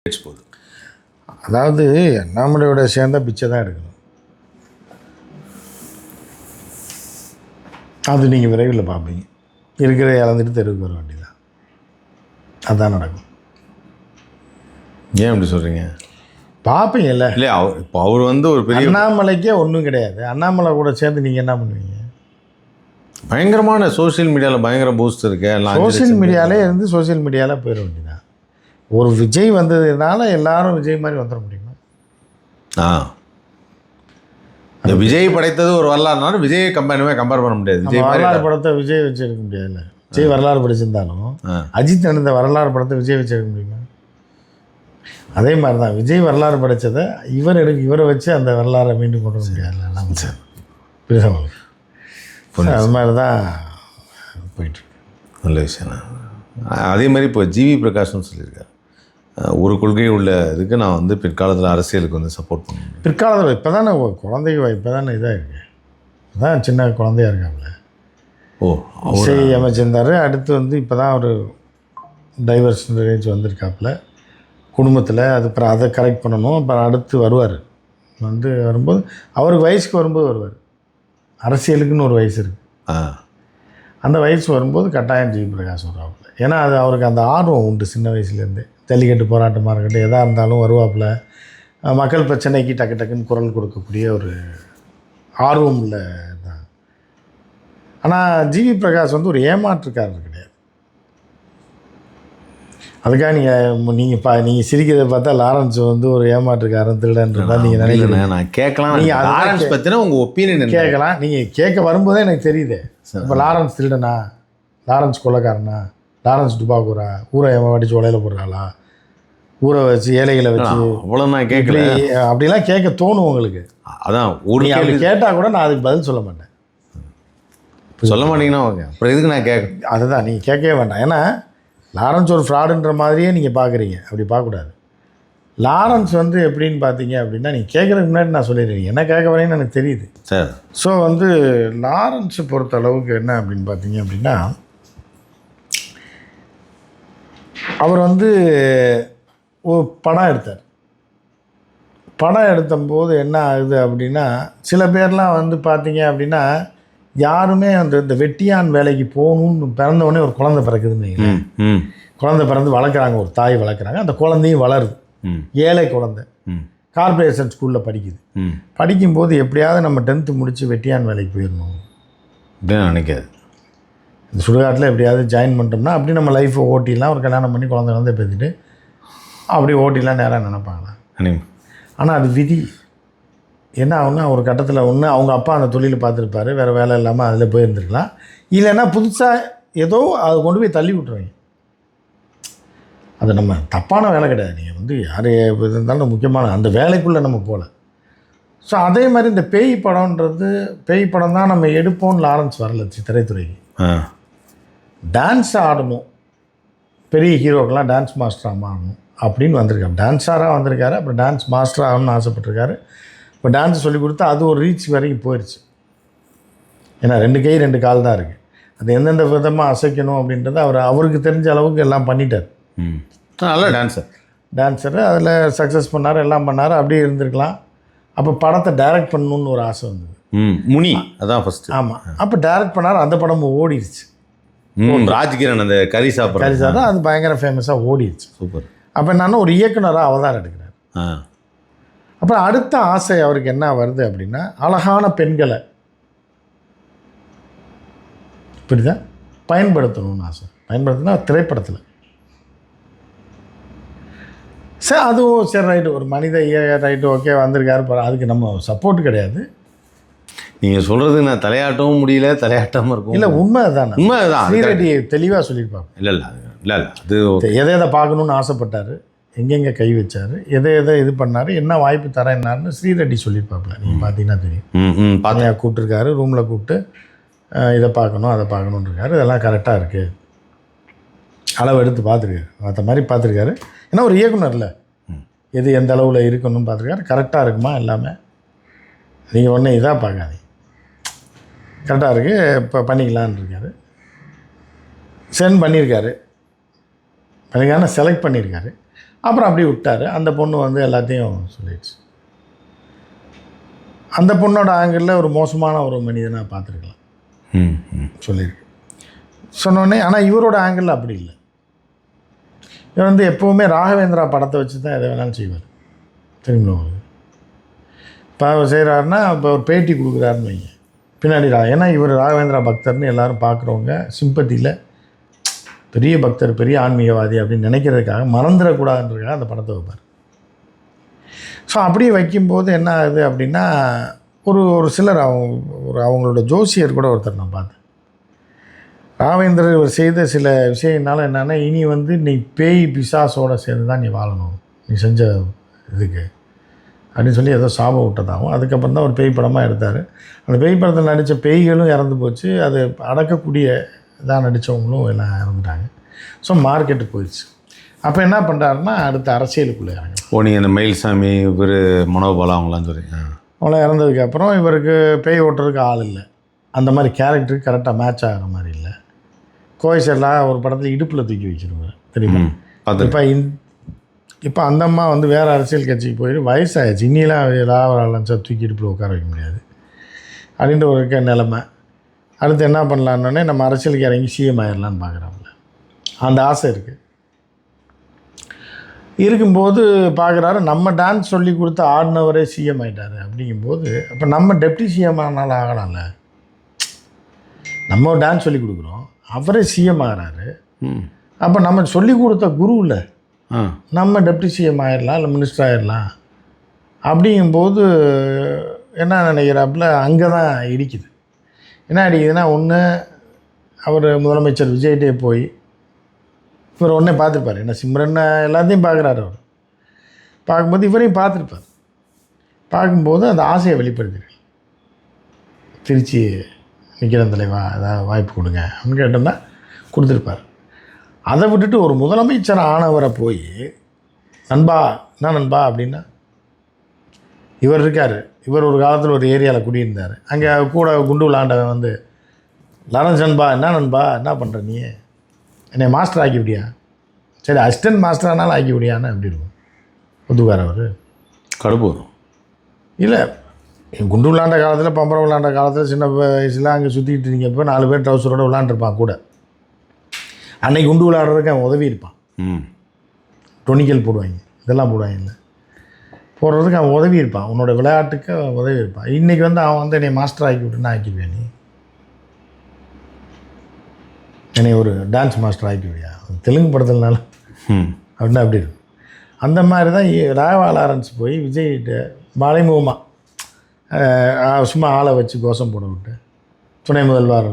போகுது. அதாவது அண்ணாமலையோட சேர்ந்தா பிச்சை தான் எடுக்கணும். அது நீங்கள் விரைவில் பார்ப்பீங்க. இருக்கிற இழந்துட்டு தெருவுக்கு வர வேண்டியதான். அதுதான் நடக்கும். ஏன் அப்படி சொல்கிறீங்க? பார்ப்பீங்கல்ல. இல்லை, இப்போ அவர் வந்து ஒரு பெரிய அண்ணாமலைக்கே ஒன்றும் கிடையாது. அண்ணாமலை கூட சேர்ந்து நீங்கள் என்ன பண்ணுவீங்க? பயங்கரமான சோஷியல் மீடியாவில் பயங்கர பூஸ்ட் இருக்கு. சோஷியல் மீடியாலே இருந்து சோஷியல் மீடியாவில் போயிட வேண்டியதான். ஒரு விஜய் வந்ததுனால எல்லாரும் விஜய் மாதிரி வந்துட முடியுமா? இந்த விஜய் படைத்தது ஒரு வரலாறுனாலும் விஜயை கம்பேர் பண்ண முடியாது. விஜய் வரலாறு படத்தை விஜய் வச்சு எடுக்க முடியாதுல்ல. விஜய் வரலாறு படிச்சிருந்தாலும் அஜித் நடந்த வரலாறு படத்தை விஜய் வச்சு எடுக்க முடியுமா? அதே மாதிரி தான் விஜய் வரலாறு படைத்ததை இவரை வச்சு அந்த வரலாறை மீண்டும் கொண்டு வர முடியாது. புரியுதா? அது மாதிரி தான் போயிட்டு நல்ல விஷயம். அதே மாதிரி இப்போ ஜிவி பிரகாஷ்னு சொல்லியிருக்காரு, ஒரு கொள்கை உள்ள இதுக்கு நான் வந்து பிற்காலத்தில் அரசியலுக்கு வந்து சப்போர்ட் பண்ணுவேன். பிற்காலத்தில் இப்போ தானே குழந்தைக்கு இப்போ தானே இதாக இருக்குது. அதான் சின்ன குழந்தையா இருக்காங்கள. இசை அமைச்சிருந்தார். அடுத்து வந்து இப்போ தான் ஒரு டைவர்ஸ் ரேஞ்ச் வந்திருக்காப்புல குடும்பத்தில். அது அப்புறம் அதை கரெக்ட் பண்ணணும். அப்புறம் அடுத்து வருவார். வரும்போது அவருக்கு வயசுக்கு வரும்போது வருவார். அரசியலுக்குன்னு ஒரு வயசு இருக்குது. அந்த வயசு வரும்போது கட்டாயம் ஜிவி பிரகாஷ் வருவாப்புல. ஏன்னா அது அவருக்கு அந்த ஆர்வம் உண்டு சின்ன வயசுலேருந்து. ஜல்லிக்கட்டு போராட்டமாக இருக்கட்டும், எதாக இருந்தாலும் வருவாப்புல. மக்கள் பிரச்சனைக்கு டக்கு டக்குன்னு குரல் கொடுக்கக்கூடிய ஒரு ஆர்வம் இல்லை தான். ஆனால் ஜிவி பிரகாஷ் வந்து ஒரு ஏமாற்றுக்காரர் கிடையாது. அதுக்காக நீங்கள் சிரிக்கிறத பார்த்தா லாரன்ஸ் வந்து ஒரு ஏமாற்றுக்காரன் திருடன்றதா நீங்கள் நினைக்கிறீங்க. நான் கேட்கலாம். நீங்கள் லாரன்ஸ் பற்றின உங்கள் ஒப்பீனியன் கேட்கலாம். நீங்கள் கேட்க வரும்போதே எனக்கு தெரியுது. இப்போ லாரன்ஸ் திருடனா, லாரன்ஸ் கொள்ளைக்காரனா, லாரன்ஸ் டுபாக்கூரா, ஊரை அடித்து உலையில் போடுறாளா, ஊரை வச்சு ஏழைகளை வச்சு அவ்வளோ நான் கேட்கல. அப்படிலாம் கேட்க தோணும் உங்களுக்கு. அதான் ஒரு அப்படி கேட்டால் கூட நான் அதுக்கு பதில் சொல்ல மாட்டேன். சொல்ல மாட்டீங்கன்னா ஓகே, அப்புறம் எதுக்கு நான் கேட்க? அதுதான் நீங்கள் கேட்கவே வேண்டாம். ஏன்னா லாரன்ஸ் ஒரு ஃப்ராடுன்ற மாதிரியே நீங்கள் பார்க்குறீங்க. அப்படி பார்க்கக்கூடாது. லாரன்ஸ் வந்து எப்படின்னு பார்த்தீங்க அப்படின்னா, நீங்கள் கேட்குறதுக்கு முன்னாடி நான் சொல்லிடுறீங்க. என்ன கேட்க வரேன்னு எனக்கு தெரியுது சார். ஸோ லாரன்ஸை பொறுத்த அளவுக்கு என்ன அப்படின்னு பார்த்தீங்க அப்படின்னா, அவர் ஒரு படம் எடுத்தார். படம் எடுத்தபோது என்ன ஆகுது அப்படின்னா, சில பேர்லாம் பார்த்தீங்க அப்படின்னா யாருமே இந்த வெட்டியான் வேலைக்கு போகணும்னு பிறந்தவொடனே ஒரு குழந்தை பிறக்குதுன்னு குழந்தை பிறந்து வளர்க்குறாங்க, ஒரு தாய் வளர்க்குறாங்க. அந்த குழந்தையும் வளருது. ஏழை குழந்தை கார்பரேஷன் ஸ்கூலில் படிக்குது. படிக்கும்போது எப்படியாவது நம்ம 10th முடித்து வெட்டியான் வேலைக்கு போயிடணும் அப்படின்னு நினைக்காது. இந்த சுடுகாட்டில் எப்படியாவது ஜாயின் பண்ணிட்டோம்னா அப்படி நம்ம லைஃப்பை ஓட்டிடலாம். ஒரு கல்யாணம் பண்ணி குழந்தை பேசிட்டு அப்படி ஓட்டிலாம் நேராக நினைப்பாங்களா? ஆனால் அது விதி. என்ன ஆகுன்னா ஒரு கட்டத்தில் அவங்க அப்பா அந்த தொழிலை பார்த்துருப்பாரு, வேறு வேலை இல்லாமல் அதில் போயிருந்துருக்கலாம். இல்லைன்னா புதுசாக ஏதோ அதை கொண்டு போய் தள்ளி விட்டுருவீங்க. அது நம்ம தப்பான வேலை கிடையாது. நீங்கள் யார் இருந்தாலும் முக்கியமான அந்த வேலைக்குள்ளே நம்ம போகல. ஸோ அதே மாதிரி இந்த பேய் படம் தான் நம்ம எடுப்போம்னு லாரன்ஸ் வரல திரைத்துறைக்கு. டான்ஸ் ஆடணும், பெரிய ஹீரோக்கெல்லாம் டான்ஸ் மாஸ்டராக ஆடணும் அப்படின்னு வந்திருக்காரு. டான்ஸாராக வந்திருக்காரு. அப்புறம் டான்ஸ் மாஸ்டர் ஆகணும்னு ஆசைப்பட்டிருக்காரு. இப்போ டான்ஸ் சொல்லி கொடுத்தா அது ஒரு ரீச் வரைக்கும் போயிடுச்சு. ஏன்னா 2 கை 2 கால் தான் இருக்குது. அது எந்தெந்த விதமாக அசைக்கணும் அப்படின்றத அவருக்கு தெரிஞ்ச அளவுக்கு எல்லாம் பண்ணிட்டார். நல்ல டான்ஸர் அதில் சக்ஸஸ் பண்ணார், எல்லாம் பண்ணார். அப்படியே இருந்திருக்கலாம். அப்போ படத்தை டைரக்ட் பண்ணணுன்னு ஒரு ஆசை வந்தது. முனி அதான் ஃபஸ்ட்டு. ஆமாம். அப்போ டைரக்ட் பண்ணார். அந்த படமும் ஓடிடுச்சு. ராஜ்கிரண் அந்த கறி சாப்பிட்றா அது பயங்கர ஃபேமஸாக ஓடிடுச்சு. சூப்பர். அப்போ என்னன்னா ஒரு இயக்குனராக அவதாரம் எடுக்கிறார். அப்புறம் அடுத்த ஆசை அவருக்கு என்ன வருது அப்படின்னா, அழகான பெண்களை இப்படிதான் பயன்படுத்தணும்னு ஆசை. பயன்படுத்தினா திரைப்படத்தில் சரி, அதுவும் சரி ரைட்டு, ஒரு மனித ரைட்டு, ஓகே வந்திருக்காரு. அதுக்கு நம்ம சப்போர்ட் கிடையாது. நீங்கள் சொல்கிறது நான் தலையாட்டவும் முடியல, தலையாட்டாமல் இருக்கும். இல்லை, உண்மை தானே. உண்மை தான். ஸ்ரீரெட்டி தெளிவாக சொல்லியிருப்பாங்க. இல்லை அது எதை பார்க்கணுன்னு ஆசைப்பட்டார், எங்கெங்கே கை வச்சார், எதை இது பண்ணார், என்ன வாய்ப்பு தரேன்னாருன்னு ஸ்ரீரெட்டி சொல்லியிருப்பாப்புல. நீங்கள் பார்த்தீங்கன்னா தெரியும். பாதையாக கூப்பிட்டுருக்காரு, ரூமில் கூப்பிட்டு இதை பார்க்கணும் அதை பார்க்கணுன்னு இருக்காரு. இதெல்லாம் கரெக்டாக இருக்குது, அளவு எடுத்து பார்த்துருக்காரு. மற்ற மாதிரி பார்த்துருக்காரு. ஏன்னா ஒரு இயக்குனரில் எது எந்த அளவில் இருக்கணும்னு பார்த்துருக்காரு. கரெக்டாக இருக்குமா எல்லாமே. நீங்கள் ஒன்று இதாக பார்க்காதீங்க, கரெக்டாக இருக்குது, இப்போ பண்ணிக்கலான்னு இருக்காரு. சென்ட் பண்ணியிருக்காரு. செலக்ட் பண்ணியிருக்காரு. அப்புறம் அப்படியே விட்டார். அந்த பொண்ணு வந்து எல்லாத்தையும் சொல்லிடுச்சு. அந்த பொண்ணோட ஆங்கிளில் ஒரு மோசமான ஒரு மனிதனாக பார்த்துருக்கலாம், சொல்லியிருக்கு. சொன்னோடனே ஆனால் இவரோட ஆங்கிளில் அப்படி இல்லை. இவர் வந்து எப்போவுமே ராகவேந்திரா படத்தை வச்சு தான் எதை வேணாலும் செய்வார். தெரியுமா உங்களுக்கு? இப்போ அவர் செய்கிறாருன்னா இப்போ ஒரு பேட்டி கொடுக்குறாருன்னு வைங்க, பின்னாடி ஏன்னா இவர் ராகவேந்திரா பக்தர்னு எல்லோரும் பார்க்குறவங்க சிம்பத்தியில் பெரிய பக்தர், பெரிய ஆன்மீகவாதி அப்படின்னு நினைக்கிறதுக்காக, மறந்துடக்கூடாதுன்றதுக்காக அந்த படத்தை வைப்பார். ஸோ அப்படியே வைக்கும்போது என்ன ஆகுது அப்படின்னா, ஒரு சிலர் அவங்களோட ஜோசியர் கூட ஒருத்தர் நான் பார்த்தேன். ராகவேந்திரர் இவர் செய்த சில விஷயங்கள்னால என்னென்னா, இனி வந்து நீ பேய் பிசாசோடு சேர்ந்து தான் நீ வாழணும், நீ செஞ்ச இதுக்கு அப்படின்னு சொல்லி ஏதோ சாபம் விட்டதாகவும். அதுக்கப்புறம் தான் ஒரு பேய் படமாக எடுத்தார். அந்த பேய் படத்தில் நடித்த பேய்களும் இறந்து போச்சு, அது அடக்கக்கூடிய இதாக நடித்தவங்களும் எல்லாம் இறந்துட்டாங்க. ஸோ மார்க்கெட்டு போயிடுச்சு. அப்போ என்ன பண்ணுறாருன்னா, அடுத்த அரசியலுக்குள்ளே இறங்க. நீங்கள் இந்த மயில்சாமி, இவர் மனோபாலா அவங்களாம் சொல்கிறீங்க. அவங்களாம் இறந்ததுக்கப்புறம் இவருக்கு பேய் ஓட்டுறதுக்கு ஆள் இல்லை, அந்த மாதிரி கேரக்டருக்கு கரெக்டாக மேட்ச் ஆகிற மாதிரி இல்லை. கோயசெல்லாம் ஒரு படத்தில் இடுப்பில் தூக்கி வச்சுருவார், தெரியுமா? இப்போ அந்த அம்மா வந்து வேறு அரசியல் கட்சிக்கு போயிட்டு வயசாகிடுச்சு, இன்னிலாம் லாவராலன்ஸாக தூக்கி இடுப்பில் உட்கார வைக்க முடியாது அப்படின்ற ஒரு நிலைமை. அடுத்து என்ன பண்ணலான்னே நம்ம அரசியலுக்கு இறங்கி சிஎம் ஆயிடலான்னு பார்க்குறாப்புல, அந்த ஆசை இருக்குது. இருக்கும்போது பார்க்குறாரு, நம்ம டான்ஸ் சொல்லி கொடுத்து ஆடினவரே சிஎம் ஆகிட்டார். அப்படிங்கும்போது அப்போ நம்ம டெப்டி சிஎம் ஆனாலும் ஆகலாம்ல. நம்ம டான்ஸ் சொல்லி கொடுக்குறோம், அவரே சிஎம் ஆகிறாரு. அப்போ நம்ம சொல்லி கொடுத்த குருவில் நம்ம டெப்டி சிஎம் ஆகிடலாம், இல்லை மினிஸ்டர் ஆகிடலாம். அப்படிங்கும்போது என்ன நினைக்கிறாப்புல, அங்கே தான் இடிக்குது. என்ன அடிக்குதுன்னா, ஒன்று அவர் முதலமைச்சர் விஜய்கிட்டே போய் இவர் உடனே பார்த்துருப்பார். என்ன சிம்ரன் எல்லாத்தையும் பார்க்குறாரு. அவர் பார்க்கும்போது இவரையும் பார்த்துருப்பார். பார்க்கும்போது அந்த ஆசையை வெளிப்படுத்திருக்கு. திருச்சி நிற்கிறேன் தலைவா, ஏதாவது வாய்ப்பு கொடுங்க அப்படின்னு கேட்டோம்னா கொடுத்துருப்பார். அதை விட்டுட்டு ஒரு முதலமைச்சர் ஆனவரை போய் நண்பா என்ன நண்பா அப்படின்னா, இவர் இருக்கார், இவர் ஒரு காலத்தில் ஒரு ஏரியாவில் குடியிருந்தார். அங்கே கூட குண்டு விளாண்டவன் வந்து, லாரன்ஸ் நண்பா என்ன நண்பா என்ன பண்ணுற நீ, என்னை மாஸ்டர் ஆக்கி விடியா, சரி அசிஸ்டன்ட் மாஸ்டர் ஆனாலும் ஆக்கி விடியான்னு எப்படி இருக்கும்? ஒத்துக்கார் அவர்? கடுப்பு வரும். இல்லை, குண்டு விளாண்ட காலத்தில், பம்பரம் விளாண்ட காலத்தில், சின்ன வயசில் அங்கே சுற்றிக்கிட்டு இருந்தப்போ 4 பேர் ட்ரௌசரோடு விளாண்டுருப்பான் கூட. அன்னைக்கு குண்டு விளாடுறதுக்கு அவன் உதவி இருப்பான். டொனிக்கல் போடுவாங்க, இதெல்லாம் போடுவாங்க, இல்லை போடுறதுக்கு அவன் உதவி இருப்பான். உன்னோட விளையாட்டுக்கு அவன் உதவி இருப்பான். இன்றைக்கி வந்து அவன் வந்து என்னை மாஸ்டர் ஆக்கி விட்டுன்னா ஆக்கிடுவேன், நீ என்னை ஒரு டான்ஸ் மாஸ்டர் ஆக்கி விடியா, தெலுங்கு படத்துலனால அப்படின்னா அப்படி இருக்கும். அந்த மாதிரி தான் ராகவா லாரன்ஸ் போய் விஜய்கிட்ட மறைமுகமாக சும்மா ஆளை வச்சு கோஷம் போட விட்டு துணை முதல்வர்.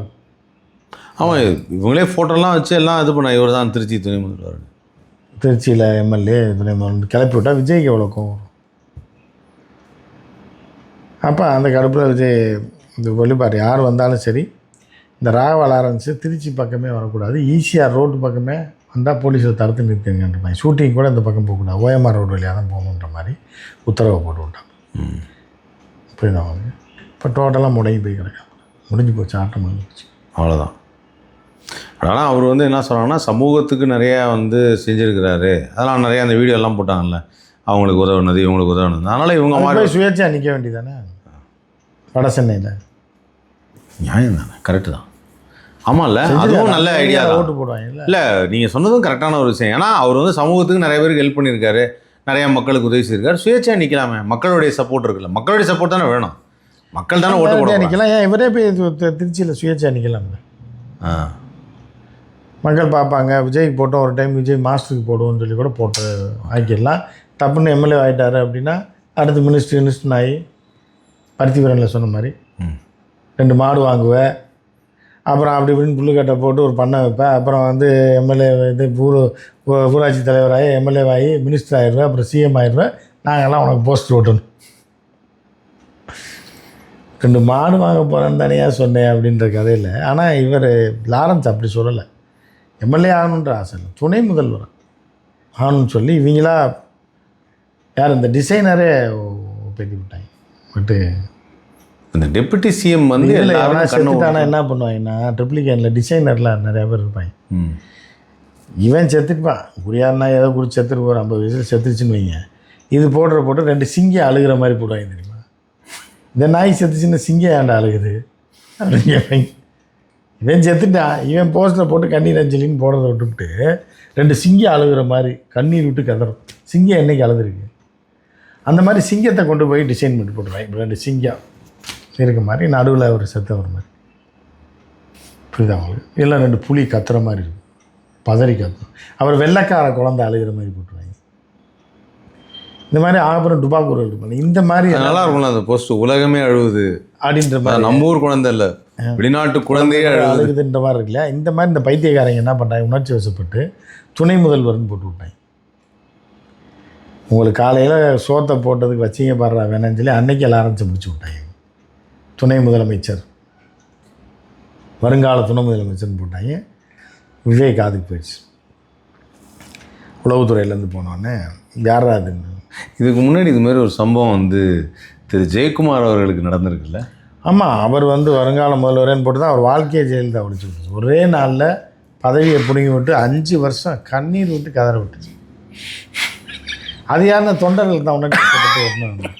ஆமாம், இவங்களே ஃபோட்டோலாம் வச்சு எல்லாம் இது பண்ண, இவர் தான் திருச்சி துணை முதல்வர், திருச்சியில் எம்எல்ஏ துணை முதல்வர் கிளப்பி விட்டால் விஜய்க்கு எவ்வளோ கோவம். அப்போ அந்த கடுப்பில் விஜய் இந்த ஒளிப்பார் யார் வந்தாலும் சரி, இந்த ராகவா லாரன்ஸு திருச்சி பக்கமே வரக்கூடாது, ஈசிஆர் ரோட்டு பக்கமே வந்தால் போலீஸில் தடுத்து நிறுத்துங்கன்ற மாதிரி, ஷூட்டிங் கூட இந்த பக்கம் போகக்கூடாது, ஓஎம்ஆர் ரோடு வழியாக தான் போகணுன்ற மாதிரி உத்தரவை போட்டு விட்டாங்க. புரியுதா அவங்க? இப்போ டோட்டலாக முடங்கி போய் கிடக்காங்க, முடிஞ்சு போச்சு, ஆட்டம் முடிஞ்சு போச்சு, அவ்வளோதான். ஆனால் அவர் வந்து என்ன சொல்கிறாங்கன்னா, சமூகத்துக்கு நிறையா வந்து செஞ்சுருக்கிறாரு, அதெல்லாம் நிறையா அந்த வீடியோலாம் போட்டாங்கல்ல, அவங்களுக்கு உதவுனது இவங்களுக்கு உதவுனது, அதனால் இவங்க மாதிரி சுயேட்சையாக நிற்க வேண்டியதானே வட சென்னையில். நியாயம் தானே, கரெக்டு தான். ஆமாம்ல, அதுவும் நல்ல ஐடியா தான். ஓட்டு போடுவாங்க. இல்லை, நீங்கள் சொன்னதும் கரெக்டான ஒரு விஷயம். ஏன்னா அவர் வந்து சமூகத்துக்கு நிறைய பேருக்கு ஹெல்ப் பண்ணியிருக்காரு, நிறையா மக்களுக்கு உதவி செய்யிருக்காரு. சுயேட்சையாக நிற்கலாமே, மக்களுடைய சப்போர்ட் இருக்குல்ல, மக்களுடைய சப்போர்ட் தானே வேணும், மக்கள் தானே ஓட்டு போட நிற்கலாம். ஏன் இவரே போய் திருச்சியில் சுயேட்சையாக நிற்கலாம்ல? மக்கள் பார்ப்பாங்க, விஜய்க்கு போட்டோம் ஒரு டைம், விஜய் மாஸ்டருக்கு போடுவோம்னு சொல்லி கூட போட்டு ஆக்கிடலாம். தப்புன்னு எம்எல்ஏ ஆகிட்டாரு அப்படின்னா அடுத்து மினிஸ்டர் ஆகி பருத்திவரனில் சொன்ன மாதிரி 2 மாடு வாங்குவேன், அப்புறம் அப்படி இப்படின்னு புல்லுக்கட்டை போட்டு ஒரு பண்ணை வைப்பேன், அப்புறம் வந்து எம்எல்ஏ இது ஊராட்சி தலைவராகி எம்எல்ஏவாகி மினிஸ்டர் ஆகிடுவேன், அப்புறம் சிஎம் ஆகிடுவேன், நாங்கள்லாம் உனக்கு போஸ்டர் ஓட்டணும். 2 மாடு வாங்க போகிறேன்னு தனியாக சொன்னேன் அப்படின்ற கதையில். ஆனால் இவர் லாரன்ஸ் அப்படி சொல்லலை, எம்எல்ஏ ஆகணுன்ற ஆசை இல்லை, துணை முதல்வர் ஆகணும்னு சொல்லி இவங்களா யார் இந்த டிசைனரே பேட்டி விட்டாங்க. பட்டு இந்த டெப்யூட்டி சிஎம் வந்து செத்துட்டானா என்ன பண்ணுவாங்கன்னா, ட்ரிப்ளிகேனில் டிசைனர்லாம் நிறையா பேர் இருப்பாங்க. இவன் செத்துட்டுப்பான். குடியாருனா ஏதோ குடிச்சு செத்துட்டு போகிற 50 வயசில் செத்துருச்சுன்னு வைங்க. இது போட்டு 2 சிங்கம் அழுகிற மாதிரி போடுவாங்க தெரியுமா? இந்த நாய் செத்துச்சுன்னு சிங்கம் ஏன்டா அழுகுது அப்படின்னு கேட்பாங்க. இவன் செத்துட்டான், இவன் போஸ்டரை போட்டு கண்ணீர் அஞ்சலின்னு போடுறத விட்டுவிட்டு 2 சிங்கம் அழுகிற மாதிரி கண்ணீர் விட்டு கதறும். சிங்கம் என்றைக்கு அழுதுருக்கு? அந்த மாதிரி சிங்கத்தை கொண்டு போய் டிசைன் பண்ணி போட்டுருவாங்க. இப்போ 2 சிங்கம் இருக்க மாதிரி நடுவில் ஒரு செத்தவர் மாதிரி புரியுதா அவங்களுக்கு? இல்லை 2 புலி கத்துற மாதிரி இருக்கும், பதறி கத்தும். அவர் வெள்ளைக்கார குழந்தை அழுகிற மாதிரி போட்டுருவாங்க. இந்த மாதிரி ஆகப்புறம் டுபாக்கூர் இருப்பாங்க. இந்த மாதிரி நல்லா இருக்கும்ல அந்த போஸ்ட், உலகமே அழுவுது அப்படின்ற மாதிரி. நம்ம ஊர் குழந்தை இல்லை, வெளிநாட்டு குழந்தையே அழுகுதுன்ற மாதிரி இருக்குல்ல. இந்த மாதிரி இந்த பைத்தியக்காரங்க என்ன பண்ணுறாங்க, உணர்ச்சி வசப்பட்டு துணை முதல்வர்னு போட்டு விட்டாங்க. உங்களுக்கு காலையில் சோத்தை போட்டதுக்கு வச்சிங்க பாடுறா வேணான்னு சொல்லி அன்னைக்கு எல்லாரும் பிடிச்சி விட்டாங்க. துணை முதலமைச்சர், வருங்கால துணை முதலமைச்சர்னு போட்டாங்க. விவேக் காதுக்கு போயிடுச்சு. உளவுத்துறையிலேருந்து போனோடனே யாரா அதுன்னு. இதுக்கு முன்னாடி இது மாதிரி ஒரு சம்பவம் வந்து திரு ஜெயக்குமார் அவர்களுக்கு நடந்திருக்குல்ல? ஆமாம், அவர் வந்து வருங்கால முதல்வரேன்னு போட்டு தான் அவர் வாழ்க்கையை ஜெயலலிதா ஒழிச்சு விட்டுச்சு. ஒரே நாளில் பதவியை பிடுங்கி விட்டு 5 வருஷம் கண்ணீர் விட்டு கதற விட்டுச்சு. அது யாருன்னா தொண்டர்கள் தான் உணர்ச்சி வரணும்.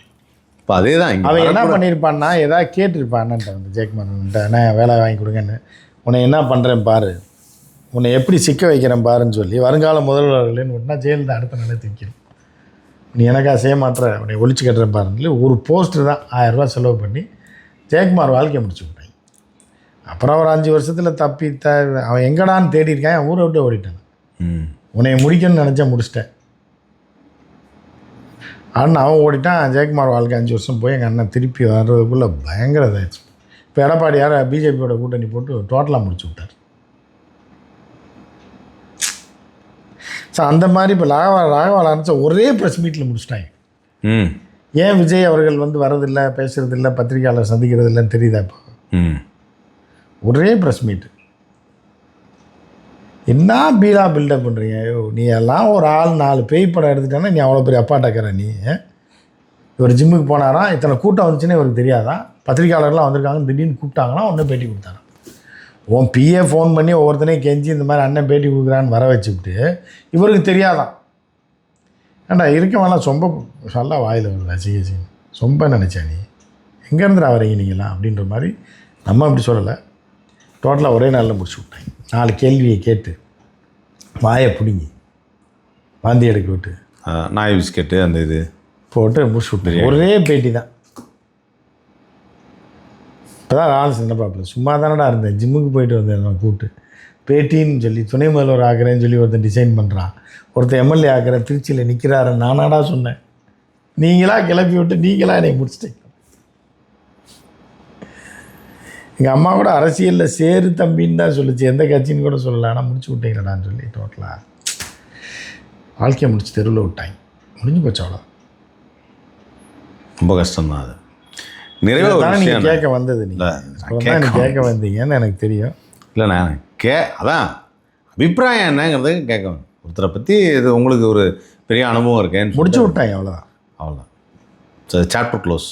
இப்போ அதே தான் அவன் என்ன பண்ணியிருப்பான்னா, ஏதாவது கேட்டிருப்பான்ட்ட வந்து ஜெயக்குமார்ன்ட்ட, என்ன வேலை வாங்கி கொடுங்கன்னு, உன்னை என்ன பண்ணுறேன் பாரு, உன்னை எப்படி சிக்க வைக்கிறேன் பாருன்னு சொல்லி வருங்கால முதல்வர்களேன்னு விட்டுனா ஜெயலலிதா அடுத்த நிலை தூக்கிடும். நீ எனக்கா செய்ய மாத்திர, உன்னை ஒழிச்சு கட்டுறேன் பாருன்னு ஒரு போஸ்டர் தான் 1000 ரூபா செலவு பண்ணி ஜெயக்குமார் வாழ்க்கையை முடிச்சு விட்டாங்க. அப்புறம் அவர் 5 வருஷத்தில் அவன் எங்கடான்னு தேடி இருக்கான். அவன் ஊரை விட்டு ஓடிட்டான். உன்னை முடிக்கணும்னு நினச்சா முடிச்சிட்டேன் ஆனால் அவன் ஓடிட்டான். ஜெயக்குமார் வாழ்க்கை 5 வருஷம் போய் எங்கள் அண்ணன் திருப்பி வர்றதுக்குள்ளே பயங்கர இதாகிடுச்சு. இப்போ எடப்பாடியார் பிஜேபியோட கூட்டணி போட்டு டோட்டலாக முடிச்சு விட்டார். ஸோ அந்த மாதிரி இப்போ ராகவா ஆரம்பித்த ஒரே ப்ரெஸ் மீட்டில் முடிச்சிட்டாங்க. ஏன் விஜய் அவர்கள் வந்து வரதில்லை, பேசுகிறதில்லை, பத்திரிகையாளர் சந்திக்கிறது இல்லைன்னு தெரியுதா? இப்போ ஒரே ப்ரெஸ் மீட்டு. என்ன பீலா பில்டப் பண்ணுறீங்க? ஐயோ, நீ எல்லாம் ஒரு ஆள் 4 பேய் படம் எடுத்துட்டானா நீ அவ்வளோ பெரிய அப்பாட்டாக்கிற நீ. இவர் ஜிம்முக்கு போனாராம், இத்தனை கூட்டம் வந்துச்சுன்னு இவருக்கு தெரியாதான்? பத்திரிகையாளர்லாம் வந்திருக்காங்க, திடீர்னு கூப்பிட்டாங்கன்னா ஒன்றே பேட்டி கொடுத்தாராம். உன் பிஏ ஃபோன் பண்ணி ஒவ்வொருத்தனையும் கெஞ்சி இந்த மாதிரி அண்ணன் பேட்டி கொடுக்குறான்னு வர வச்சுக்கிட்டு இவருக்கு தெரியாதான்? ஏண்டா இருக்கவெல்லாம் சொம்ப நல்லா வாயில் வருதா சிஎஸ்சி சொம்ப நினச்சா நீ எங்கேருந்துடா வரீங்க நீங்களாம் அப்படின்ற மாதிரி. நம்ம அப்படி சொல்லலை, டோட்டலாக ஒரே நாளில் முடிச்சு விட்டாங்க. 4 கேள்வியை கேட்டு வாயை பிடிங்கி வாந்தி எடுக்க விட்டு நாய் பிஸ்கெட்டு அந்த இது போட்டு முடிச்சு விட்டு ஒரே பேட்டி தான். இப்போ தான் ஆள் சின்ன பாப்பில் சும்மா தானடா இருந்தேன், ஜிம்முக்கு போயிட்டு வந்தேன் நான் கூப்பிட்டு பேட்டின்னு சொல்லி துணை முதல்வர் ஆகிறேன்னு சொல்லி ஒருத்தன் டிசைன் பண்ணுறான், ஒருத்தர் எம்எல்ஏ ஆகிறேன் திருச்சியில் நிற்கிறாரு. நானாடா சொன்னேன், நீங்களாக கிளப்பி விட்டு நீங்களாக என்னை முடிச்சிட்டீங்க. எங்கள் அம்மா கூட அரசியலில் சேரு தம்பின்னு தான் சொல்லிச்சு, எந்த கட்சின்னு கூட சொல்லலை. ஆனால் முடிச்சு விட்டீங்களாடான்னு சொல்லி டோட்டலாக வாழ்க்கையை முடிச்சு தெருவில் விட்டாங்க. முடிஞ்சு போச்சு, அவ்வளோ. ரொம்ப கஷ்டம்தான் அது. நிறைய நீங்கள் கேட்க வந்தது, நீங்கள் கேட்க வந்தீங்கன்னு எனக்கு தெரியும். இல்லைண்ணா அதான் அபிப்பிராயம் என்னங்கிறது கேட்க ஒருத்தரை பற்றி இது உங்களுக்கு ஒரு பெரிய அனுபவம் இருக்கேன்னு முடிச்சு விட்டாங்க, அவ்வளோதான். சரி, சாப்டர் க்ளோஸ்.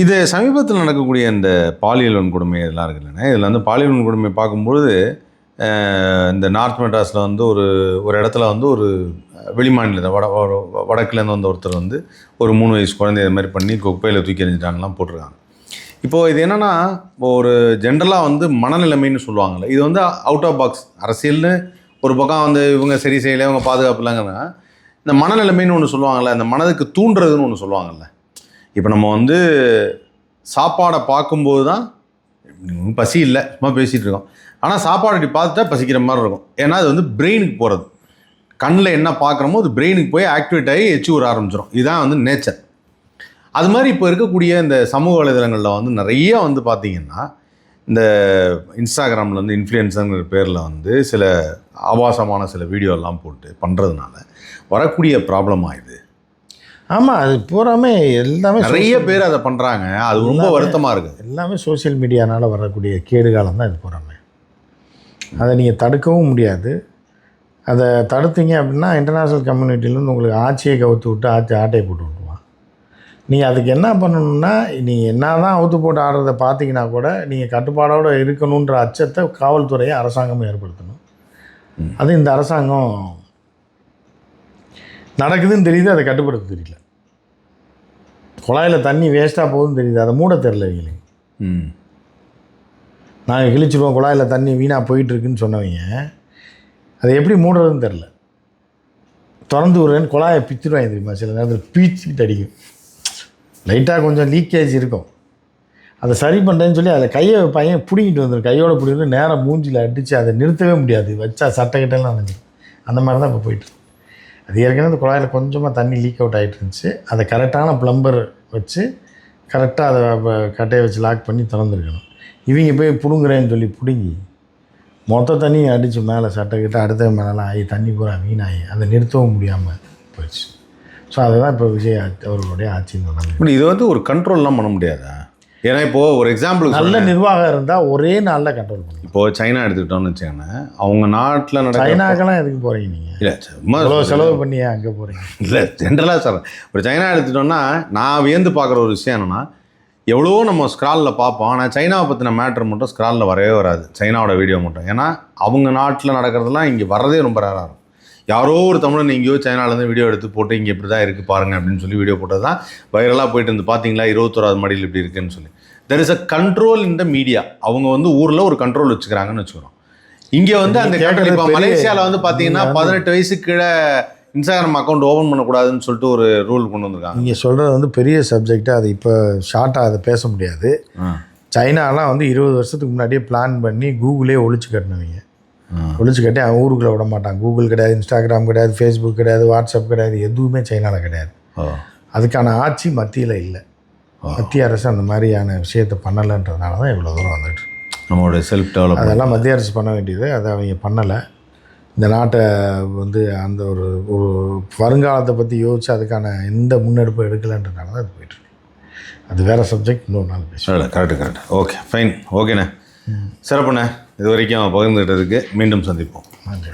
இது சமீபத்தில் நடக்கக்கூடிய இந்த பாலியல் வன்கொடுமை இதெல்லாம் இருக்குல்லண்ணே, இதில் வந்து பாலியல் வன்கொடுமை பார்க்கும்பொழுது இந்த நார்த் மெட்ராஸில் வந்து ஒரு இடத்துல வந்து ஒரு வெளிமாநிலத்தை வடக்குலேருந்து வந்த ஒருத்தர் வந்து ஒரு 3 வயசு குழந்தை இது மாதிரி பண்ணி குப்பையில் தூக்கி எறிஞ்சிட்டாங்கலாம் போட்டிருக்காங்க. இப்போது இது என்னென்னா, ஒரு ஜென்ரலாக வந்து மனநிலைமைன்னு சொல்லுவாங்கள்ல, இது வந்து அவுட் ஆஃப் பாக்ஸ் அரசியல்னு ஒரு பக்கம் வந்து இவங்க சரி செய்யலை, இவங்க பாதுகாப்பு இல்லைங்கன்னா, இந்த மனநிலைமைன்னு ஒன்று சொல்லுவாங்கள்ல, இந்த மனதுக்கு தூண்டுறதுன்னு ஒன்று சொல்லுவாங்கள்ல. இப்போ நம்ம வந்து சாப்பாடை பார்க்கும்போது தான் பசி இல்லை, சும்மா பேசிகிட்டு இருக்கோம், ஆனால் சாப்பாடு இப்படி பார்த்துட்டா பசிக்கிற மாதிரி இருக்கும். ஏன்னா அது வந்து பிரெயினுக்கு போகிறது, கண்ணில் என்ன பார்க்குறோமோ அது பிரெயினுக்கு போய் ஆக்டிவேட் ஆகி எச்சு ஊற ஆரம்பிச்சிடும். இதுதான் வந்து நேச்சர். அது மாதிரி இப்போ இருக்கக்கூடிய இந்த சமூக வலைதளங்களில் வந்து நிறைய வந்து பார்த்திங்கன்னா, இந்த இன்ஸ்டாகிராமில் வந்து இன்ஃப்ளூயன்ஸருங்கிற பேரில் வந்து சில ஆபாசமான சில வீடியோலாம் போட்டு பண்ணுறதுனால வரக்கூடிய ப்ராப்ளம் ஆகுது. ஆமாம், அது பூராமே எல்லாமே நிறைய பேர் அதை பண்ணுறாங்க. அது ரொம்ப வருத்தமாக இருக்குது. எல்லாமே சோசியல் மீடியானால் வரக்கூடிய கேடுகாலம் தான் இது பூராமே. அதை நீங்கள் தடுக்கவும் முடியாது. அதை தடுத்தீங்க அப்படின்னா இன்டர்நேஷ்னல் கம்யூனிட்டிலேருந்து உங்களுக்கு ஆட்சியை கவுத்து விட்டு ஆட்டையை போட்டு விட்டுருவான். நீங்கள் அதுக்கு என்ன பண்ணணும்னா, நீங்கள் என்ன தான் அவுத்து போட்டு ஆடுறதை பார்த்தீங்கன்னா கூட நீங்கள் கட்டுப்பாடோடு இருக்கணுன்ற அச்சத்தை காவல்துறையை அரசாங்கமும் ஏற்படுத்தணும். அது இந்த அரசாங்கம் நடக்குதுன்னு தெரியுது, அதை கட்டுப்படுத்த தெரியல. குழாயில் தண்ணி வேஸ்ட்டாக போகுதுன்னு தெரியுது, அதை மூட தெரில இவங்களுக்கு. நாங்கள் கிழிச்சிடுவோம், குழாயில் தண்ணி வீணாக போயிட்டுருக்குன்னு சொன்னவங்க அதை எப்படி மூடுறதுன்னு தெரில. திறந்து விடுறேன்னு குழாயை பிச்சுடுவாங்க தெரியுமா, சில நேரத்தில் பீச்சிக்கிட்டு அடிக்கும். லைட்டாக கொஞ்சம் லீக்கேஜ் இருக்கும், அதை சரி பண்ணுறேன்னு சொல்லி அதை கையை பையன் பிடிங்கிட்டு வந்துடும். கையோட பிடிக்கிட்டு நேராக மூஞ்சியில் அடித்து அதை நிறுத்தவே முடியாது, வச்சா சட்டைக்கிட்டெல்லாம் நினைஞ்சிடும். அந்த மாதிரி தான் இப்போ போயிட்டு. அது ஏற்கனவே அந்த குழாயில் கொஞ்சமாக தண்ணி லீக் அவுட் ஆகிட்டு இருந்துச்சு. அதை கரெக்டான ப்ளம்பர் வச்சு கரெக்டாக அதை கட்டையை வச்சு லாக் பண்ணி திறந்துருக்கணும். இவங்க போய் பிடுங்குறேன்னு சொல்லி பிடுங்கி மொத்த தண்ணியை அடித்து மேலே சட்டைக்கிட்ட அடுத்த மேலெலாம் ஆகி தண்ணி பூரா வீணாகி அதை நிறுத்தவும் முடியாமல் போயிடுச்சு. ஸோ அதுதான் இப்போ விஜய் அவர்களுடைய ஆட்சின்னு சொன்னாங்க. இது வந்து ஒரு கண்ட்ரோல்லாம் பண்ண முடியாதா? ஏன்னா இப்போது ஒரு எக்ஸாம்பிள், நல்ல நிர்வாகம் இருந்தால் ஒரே நாளில் கண்ட்ரோல் பண்ணலாம். இப்போது சைனா எடுத்துக்கிட்டோன்னு வச்சுக்கோங்க, அவங்க நாட்டில் சைனாக்கெல்லாம் எதுக்கு போகிறீங்க நீங்கள்? இல்லை இவ்வளோ செலவு பண்ணி அங்கே போகிறீங்க? இல்லை, ஜென்ரலாக சார் ஒரு சைனா எடுத்துட்டோன்னா நான் வியந்து பார்க்குற ஒரு விஷயம் என்னென்னா, எவ்வளோ நம்ம ஸ்க்ராலில் பார்ப்போம், ஆனால் சைனாவை பற்றின மேட்ரு மட்டும் ஸ்க்ராலில் வரவே வராது, சைனாவோட வீடியோ மட்டும். ஏன்னா அவங்க நாட்டில் நடக்கிறதுலாம் இங்கே வரதே ரொம்ப ரேராக இருக்கும். யாரோ ஒரு தமிழன் எங்கேயோ சைனாலேருந்து வீடியோ எடுத்து போட்டு இங்கே இப்படி தான் இருக்குது பாருங்கள் அப்படின்னு சொல்லி வீடியோ போட்டது தான் வைரலாக போயிட்டு இருந்து. பார்த்தீங்களா 21வது மாடியில் இப்படி இருக்குன்னு சொல்லி. There is a control in the media. அவங்க வந்து ஊரில் ஒரு கண்ட்ரோல் வச்சுக்கிறாங்கன்னு வச்சுக்கிறோம். இங்கே வந்து அந்த கண்ட்ரோல் இப்போ மலேசியாவில் வந்து பார்த்தீங்கன்னா 18 வயசுக்கு கீழே இன்ஸ்டாகிராம் அக்கௌண்ட் ஓப்பன் பண்ணக்கூடாதுன்னு சொல்லிட்டு ஒரு ரூல் கொண்டு வந்திருக்காங்க. நீங்கள் சொல்கிறது வந்து பெரிய சப்ஜெக்ட்டு, அது இப்போ ஷார்ட்டாக அதை பேச முடியாது. சைனாலாம் வந்து 20 வருஷத்துக்கு முன்னாடியே பிளான் பண்ணி கூகுளே ஒழிச்சு கட்டினவங்க. ஒழிச்சு கட்டி அவன் ஊருக்குள்ளே விட மாட்டான். கூகுள் கிடையாது, இன்ஸ்டாகிராம் கிடையாது, ஃபேஸ்புக் கிடையாது, வாட்ஸ்அப் கிடையாது, எதுவுமே சைனாவில் கிடையாது. அதுக்கான ஆட்சி மத்தியில் இல்லை. மத்திய அரசு அந்த மாதிரியான விஷயத்தை பண்ணலைன்றதுனால தான் இவ்வளோ தூரம் வந்துட்டு நம்மளுடைய செல்ஃப் டெவலப். அதெல்லாம் மத்திய அரசு பண்ண வேண்டியது, அதை அவங்க பண்ணலை. இந்த நாட்டை வந்து அந்த ஒரு ஒரு வருங்காலத்தை பற்றி யோசிச்சு அதுக்கான எந்த முன்னெடுப்பும் எடுக்கலைன்றதுனால தான் அது போய்ட்டு. அது வேறு சப்ஜெக்ட், இன்னொரு நாள் பேசுவோம். கரெக்டு. ஓகே, ஃபைன், ஓகேண்ணே, சிறப்புண்ணே. இது வரைக்கும் பகிர்ந்துக்கிட்டதுக்கு மீண்டும் சந்திப்போம். நன்றி.